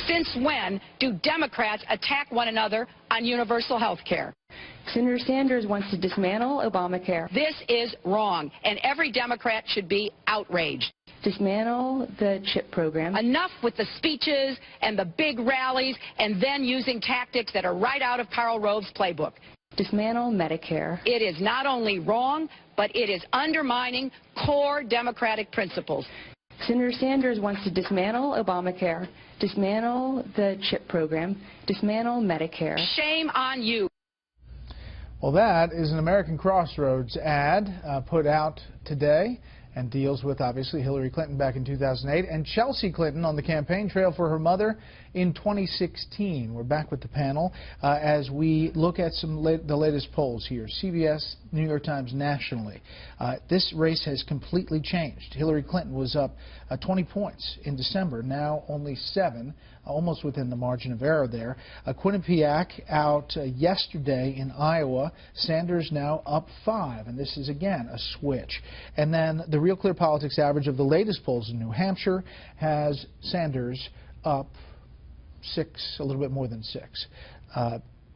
Since when do Democrats attack one another on universal health care? Senator Sanders wants to dismantle Obamacare. This is wrong, and every Democrat should be outraged. Dismantle the CHIP program. Enough with the speeches and the big rallies and then using tactics that are right out of Karl Rove's playbook. Dismantle Medicare. It is not only wrong, but it is undermining core Democratic principles. Senator Sanders wants to dismantle Obamacare, dismantle the CHIP program, dismantle Medicare. Shame on you. Well, that is an American Crossroads ad put out today and deals with, obviously, Hillary Clinton back in 2008 and Chelsea Clinton on the campaign trail for her mother in 2016. We're back with the panel as we look at the latest polls here. CBS, New York Times nationally. This race has completely changed. Hillary Clinton was up 20 points in December, now only 7, almost within the margin of error there. Quinnipiac out yesterday in Iowa. Sanders now up 5, and this is again a switch. And then the Real Clear Politics average of the latest polls in New Hampshire has Sanders up 6, a little bit more than 6.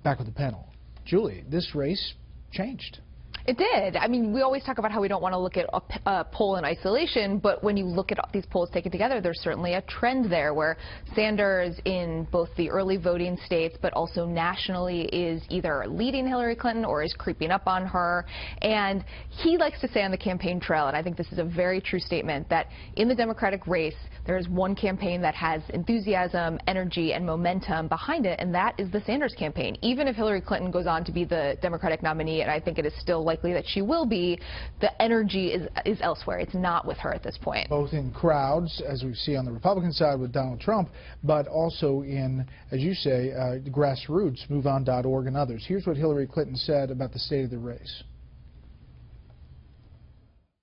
Back with the panel. Julie, this race changed. It did. I mean, we always talk about how we don't want to look at a poll in isolation, but when you look at these polls taken together, there's certainly a trend there where Sanders in both the early voting states but also nationally is either leading Hillary Clinton or is creeping up on her. And he likes to say on the campaign trail, and I think this is a very true statement, that in the Democratic race, there is one campaign that has enthusiasm, energy, and momentum behind it, and that is the Sanders campaign. Even if Hillary Clinton goes on to be the Democratic nominee, and I think it is still likely that she will be, the energy is elsewhere. It's not with her at this point. Both in crowds, as we see on the Republican side with Donald Trump, but also in, as you say, grassroots, MoveOn.org and others. Here's what Hillary Clinton said about the state of the race.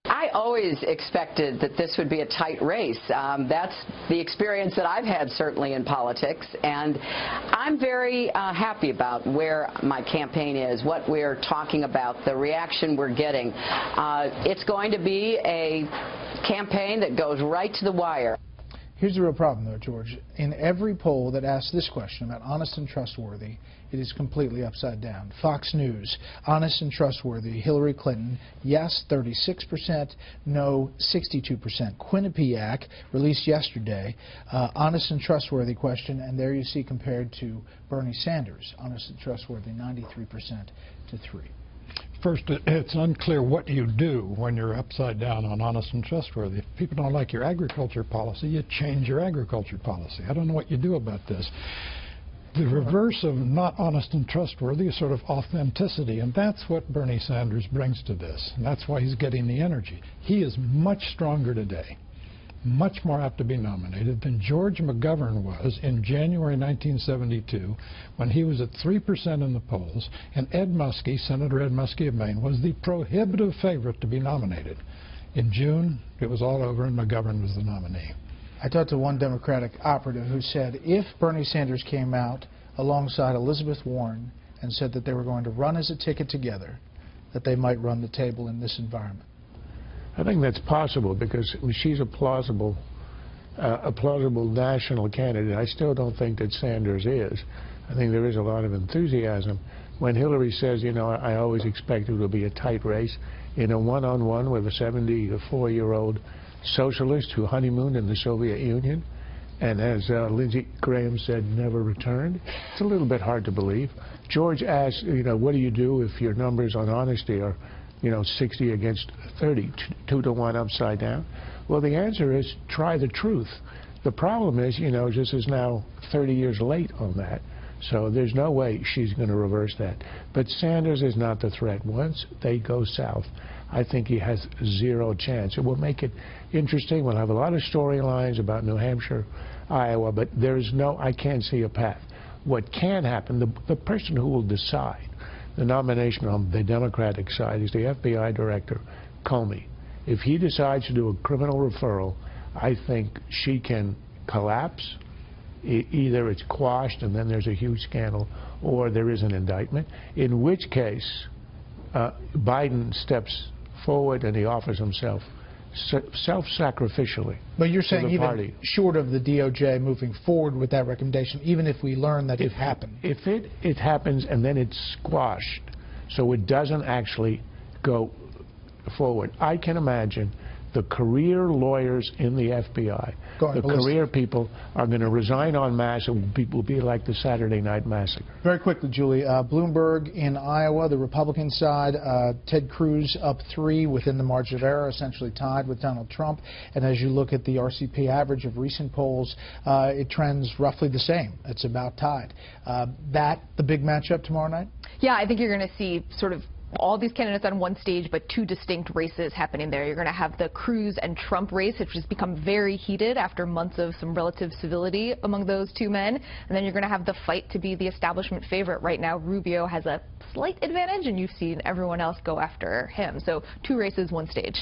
I always expected that this would be a tight race. That's the experience that I've had, certainly, in politics. And I'm very happy about where my campaign is, what we're talking about, the reaction we're getting. It's going to be a campaign that goes right to the wire. Here's the real problem, though, George. In every poll that asks this question about honest and trustworthy, it is completely upside down. Fox News, honest and trustworthy, Hillary Clinton, yes, 36%, no, 62%. Quinnipiac, released yesterday, honest and trustworthy question, and there you see compared to Bernie Sanders, honest and trustworthy, 93% to 3. First, it's unclear what you do when you're upside down on honest and trustworthy. If people don't like your agriculture policy, you change your agriculture policy. I don't know what you do about this. The reverse of not honest and trustworthy is sort of authenticity, and that's what Bernie Sanders brings to this, and that's why he's getting the energy. He is much stronger today, much more apt to be nominated than George McGovern was in January 1972 when he was at 3% in the polls, and Ed Muskie, Senator Ed Muskie of Maine, was the prohibitive favorite to be nominated. In June, it was all over and McGovern was the nominee. I talked to one Democratic operative who said if Bernie Sanders came out alongside Elizabeth Warren and said that they were going to run as a ticket together, that they might run the table in this environment. I think that's possible because she's a plausible national candidate. I still don't think that Sanders is. I think there is a lot of enthusiasm. When Hillary says, you know, I always expect it will be a tight race, in a one-on-one with a 74-year-old socialist who honeymooned in the Soviet Union and, as Lindsey Graham said, never returned, it's a little bit hard to believe. George asked, you know, what do you do if your numbers on honesty are, you know, 60 against 30, 2-to-1 upside down? Well, the answer is try the truth. The problem is, you know, this is now 30 years late on that, so there's no way she's going to reverse that. But Sanders is not the threat. Once they go south, I think he has zero chance. It will make it interesting. We'll have a lot of storylines about New Hampshire, Iowa, but there's no, I can't see a path. What can happen, the person who will decide the nomination on the Democratic side is the FBI Director, Comey. If he decides to do a criminal referral, I think she can collapse. Either it's quashed and then there's a huge scandal, or there is an indictment, in which case Biden steps forward and he offers himself self-sacrificially. But you're to saying the even party. short of the DOJ moving forward with that recommendation, even if we learn that it happened. If it happens and then it's squashed, so it doesn't actually go forward, I can imagine the career lawyers in the FBI, Going the ballistic. career people, are going to resign en masse. It will be like the Saturday Night Massacre. Very quickly, Julie, Bloomberg in Iowa, the Republican side, Ted Cruz up 3 within the margin of error, essentially tied with Donald Trump. And as you look at the RCP average of recent polls, it trends roughly the same. It's about tied. That the big matchup tomorrow night? Yeah, I think you're going to see sort of all these candidates on one stage, but 2 distinct races happening there. You're going to have the Cruz and Trump race, which has become very heated after months of some relative civility among those 2 men. And then you're going to have the fight to be the establishment favorite. Right now, Rubio has a slight advantage, and you've seen everyone else go after him. So 2 races, 1 stage.